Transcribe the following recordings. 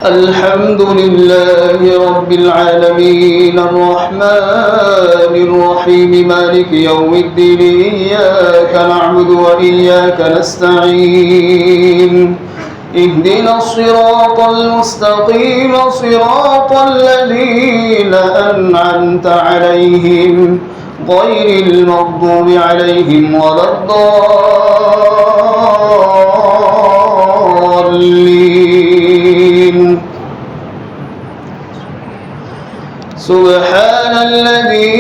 الحمد لله رب العالمين الرحمن الرحيم مالك يوم الدين إياك نعبد وإياك نستعين اهدنا الصراط المستقيم صراط الذين أنعمت عليهم غير المغضوب عليهم ولا الضالين. سبحان الذي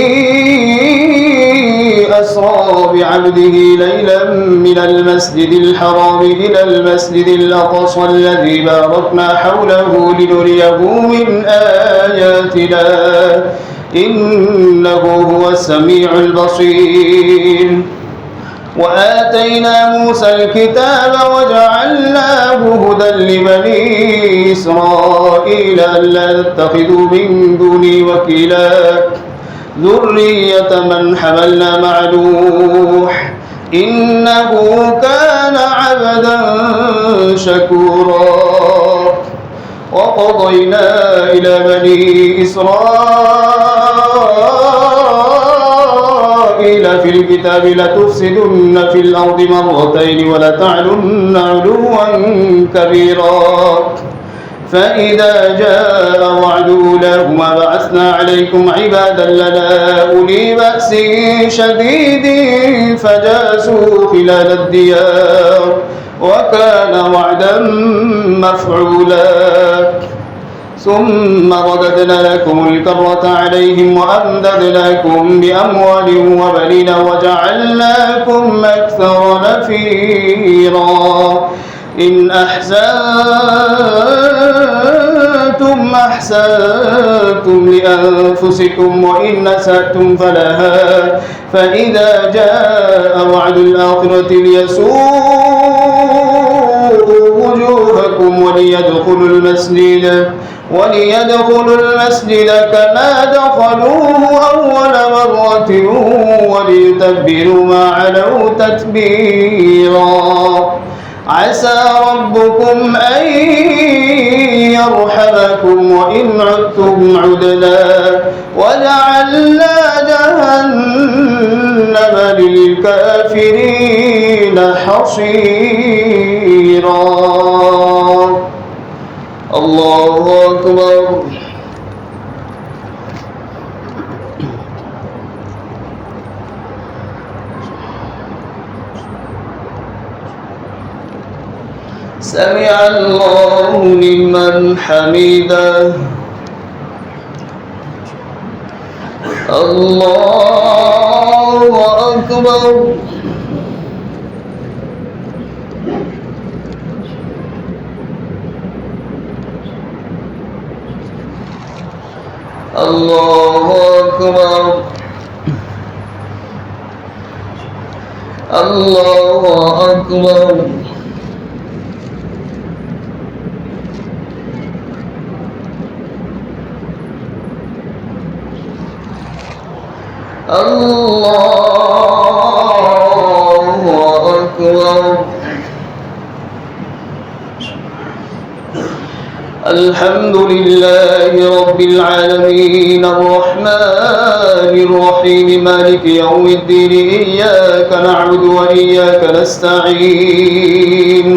أسرى بعبده ليلا من المسجد الحرام إلى المسجد الأقصى الذي باركنا حوله لنريه من آياتنا إنه هو السميع البصير. وآتينا موسى الكتاب وجعلناه هدى لبني إسرائيل ألا تتخذوا من دوني وكيلا ذرية من حملنا مع نوح إنه كان عبدا شكورا. وقضينا إلى بني إسرائيل في الكتاب لتفسدن في الأرض مرتين ولتعلن علوا كبيرا. فإذا جاء وعد أولاهما بعثنا عليكم عبادا لنا أولي بأس شديد فجاسوا خلال الديار وكان وعدا مفعولا. ثم رددنا لكم الكرة عليهم وأمددناكم بأموال وبنين وجعلناكم أكثر نفيرا. إن أحسنتم لأنفسكم وإن أسأتم فلها. فإذا جاء وعد الآخرة ليسوءوا وجوهكم وليدخلوا المسجد كما دخلوه أول مرة وليتبروا ما علوا تتبيرا. عسى ربكم أن يرحمكم وإن عدتم عدنا وجعلنا جهنم للكافرين حصيرا. الله أكبر. سمع الله لمن حمده. الله أكبر. الله أكبر. الله أكبر. الله أكبر. الحمد لله رب العالمين الرحمن الرحيم مالك يوم الدين إياك نعبد وإياك نستعين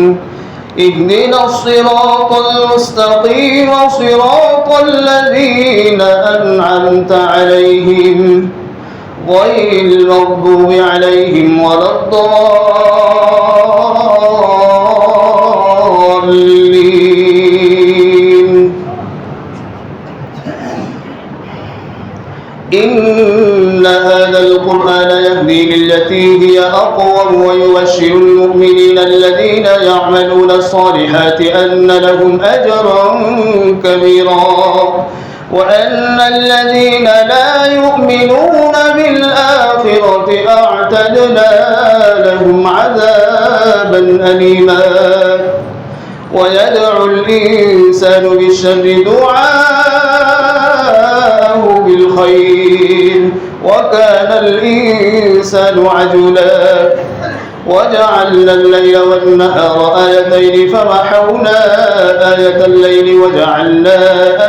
اهدنا الصراط المستقيم صراط الذين أنعمت عليهم غير المغضوب عليهم ولا الضالين. إن هذا القرآن يهدي للتي هي أقوم ويبشر المؤمنين الذين يعملون الصالحات أن لهم أجرا كبيرا وأن الذين لا يؤمنون بالآخرة أعتدنا لهم عذابا أليما. ويدعو الإنسان بالشر دعاءه بالخير وكان الإنسان عجولا. وجعلنا الليل والنهار آيتين فمحونا آية الليل وجعلنا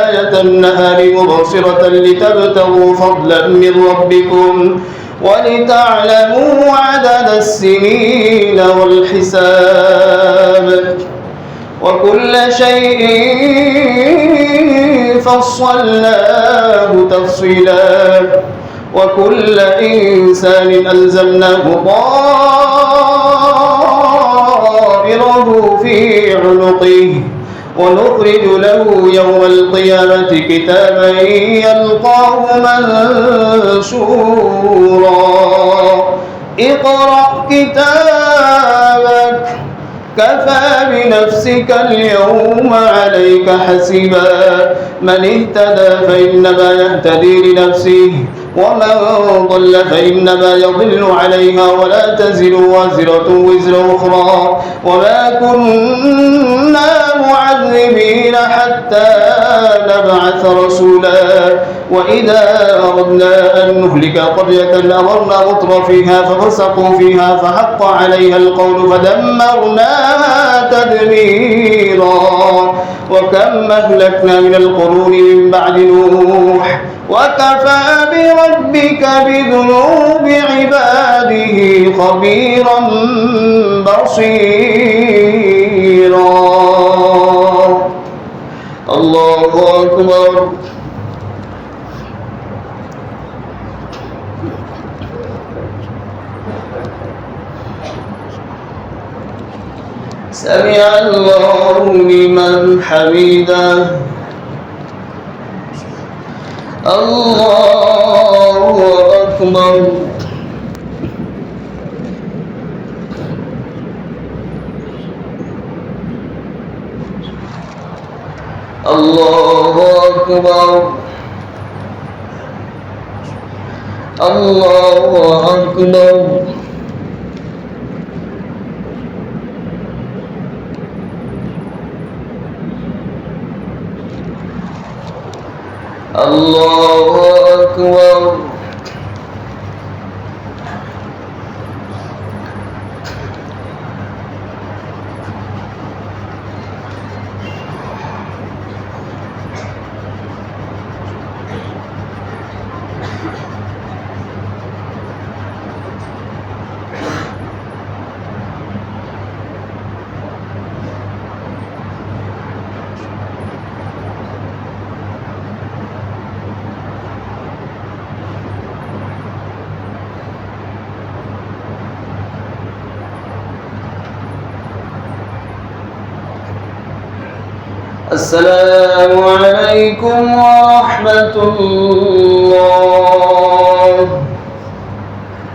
آية النهار مبصرة لتبتغوا فضلا من ربكم ولتعلموا عدد السنين والحساب وكل شيء فصلناه تفصيلا وكل إنسان ألزمناه طائره في عنقه ونخرج له يوم القيامة كتابا يلقاه منشورا اقرأ كتابك كفى بنفسك اليوم عليك حسيبا من اهتدى فإنما يهتدي لنفسه ومن ضل فإنما يضل عليها ولا تزر وازرة وزر أخرى وما كنا معذبين حتى نبعث رسولا وإذا أردنا أن نهلك قرية أمرنا متر فيها ففسقوا فيها فحق عليها القول فدمرناها تدميرا وكم أهلكنا من القرون من بعد نوح وكفى بربك بذنوب عباده خبيرا بصيرا الله أكبر سمع الله لمن حمده الله أكبر الله أكبر الله أكبر الله أكبر السلام عليكم ورحمة الله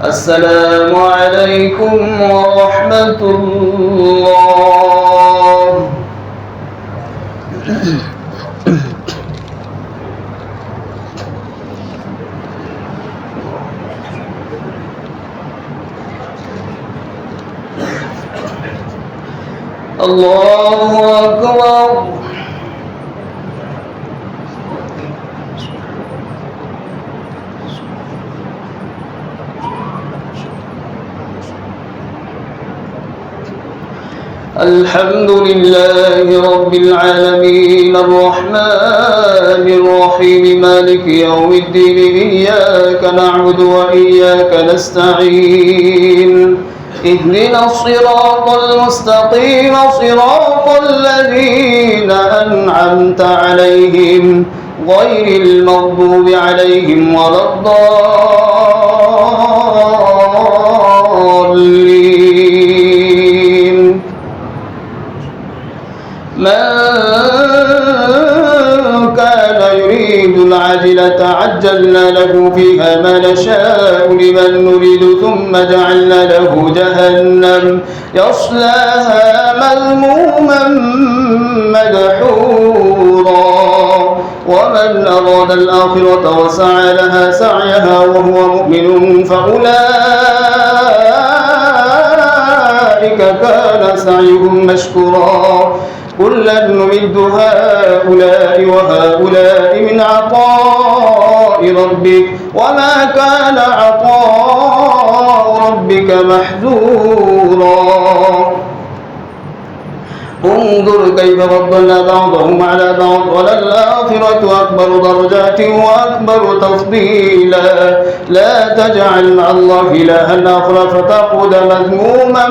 السلام عليكم ورحمة الله الله أكبر الحمد لله رب العالمين الرحمن الرحيم مالك يوم الدين إياك نعبد وإياك نستعين اهدنا الصراط المستقيم صراط الذين أنعمت عليهم غير المغضوب عليهم ولا الضالين من كان يريد العاجلة عجلنا له فيها ما نشاء لمن نريد ثم جعلنا له جهنم يصلاها مذموما مدحورا ومن أراد الآخرة وسعى لها سعيها وهو مؤمن فأولئك كان سعيهم مشكورا كلا نمد هؤلاء وهؤلاء من عطاء ربك وما كان عطاء ربك محذورا مشكورا انظر كيف فضلنا بعضهم على بعض وللآخرة أكبر درجات وأكبر تفضيلا لا تجعل مع الله إلها آخر فتقعد مذموما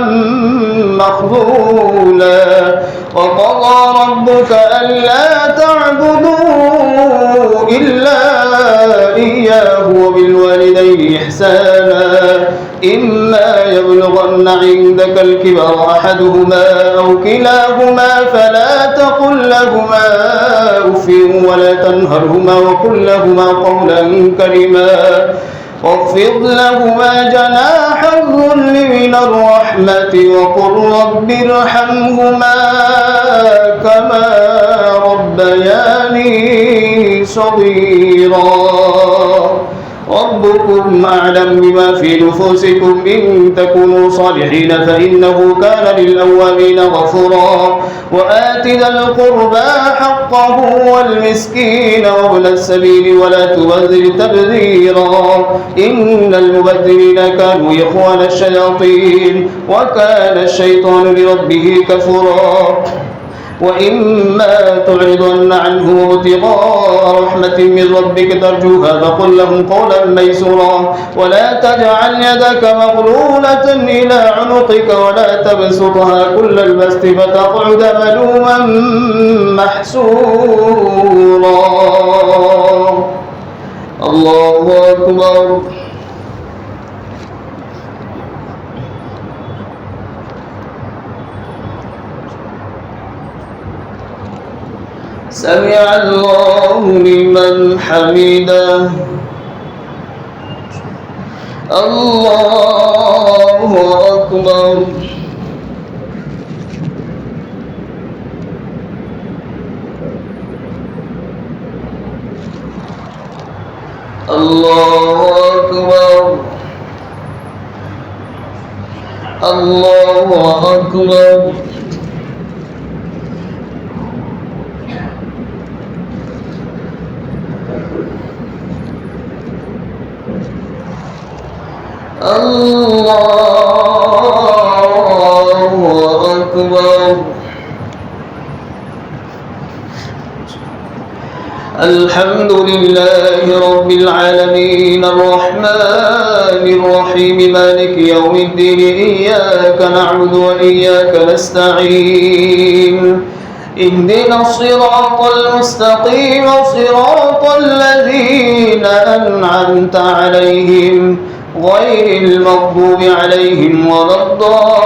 مخذولا وقضى ربك ألا تعبدوا إلا إياه وبالوالدين إحسانا إما يبلغن عندك الكبر أحدهما أو كلاهما فلا تقل لهما أف ولا تنهرهما وقل لهما قولا كريما واخفض لهما جناح الذل من الرحمة وقل رب ارحمهما كما ربياني صغيرا ربكم أعلم بما في نفوسكم إن تكونوا صالحين فإنه كان للأوابين غفورا وآت ذا القربى حقه والمسكين وابن السبيل ولا تبذر تبذيرا إن المبذرين كانوا إخوان الشياطين وكان الشيطان لربه كفورا وإما تعرضن عنه ابتغاء رحمة من ربك ترجوها فقل لهم قولا ميسورا ولا تجعل يدك مغلولة إلى عنقك ولا تبسطها كل البسط فتقعد ملوما محسورا الله أكبر سمع الله لمن حمده الله أكبر الله أكبر الله أكبر الله أكبر الحمد لله رب العالمين الرحمن الرحيم مالك يوم الدين إياك نعبد وإياك نستعين اهدنا الصراط المستقيم صراط الذين أنعمت عليهم غير المغضوب عليهم ولا الضالين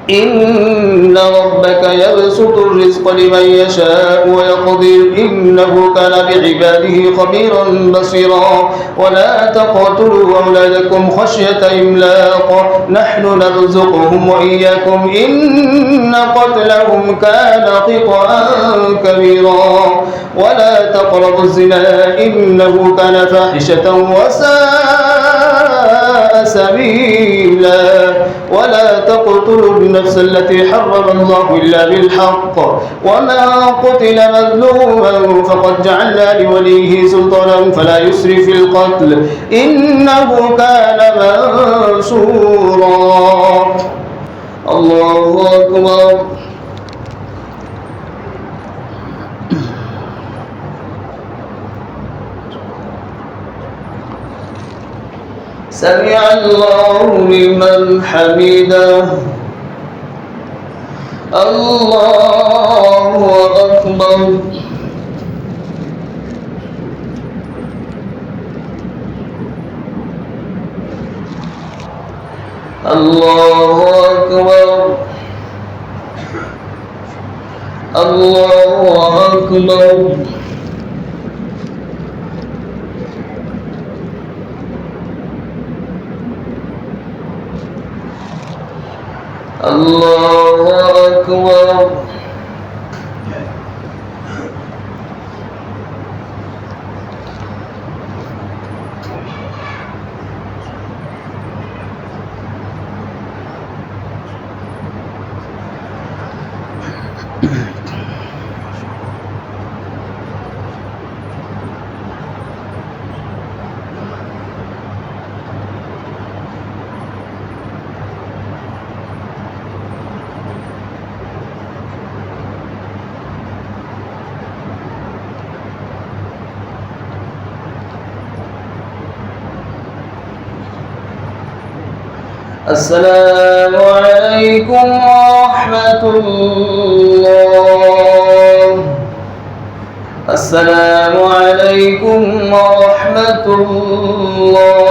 إن ربك يبسط الرزق لمن يشاء ويقدر إنه كان بعباده خبيرا بصيرا ولا تقتلوا أولادكم خشية إملاق نحن نرزقهم وإياكم إن قتلهم كان خطأ كبيرا ولا تقربوا الزنا إنه كان فاحشة وساء سبيلا ولا تقتلوا النفس التي حرم الله إلا بالحق ومن قتل مظلوما فقد جعلنا لوليه سلطانا فلا يسرف في القتل إنه كان منصورا الله أكبر سمع الله لمن حمده الله أكبر الله أكبر الله أكبر الله أكبر السلام عليكم ورحمة الله. السلام عليكم ورحمة الله.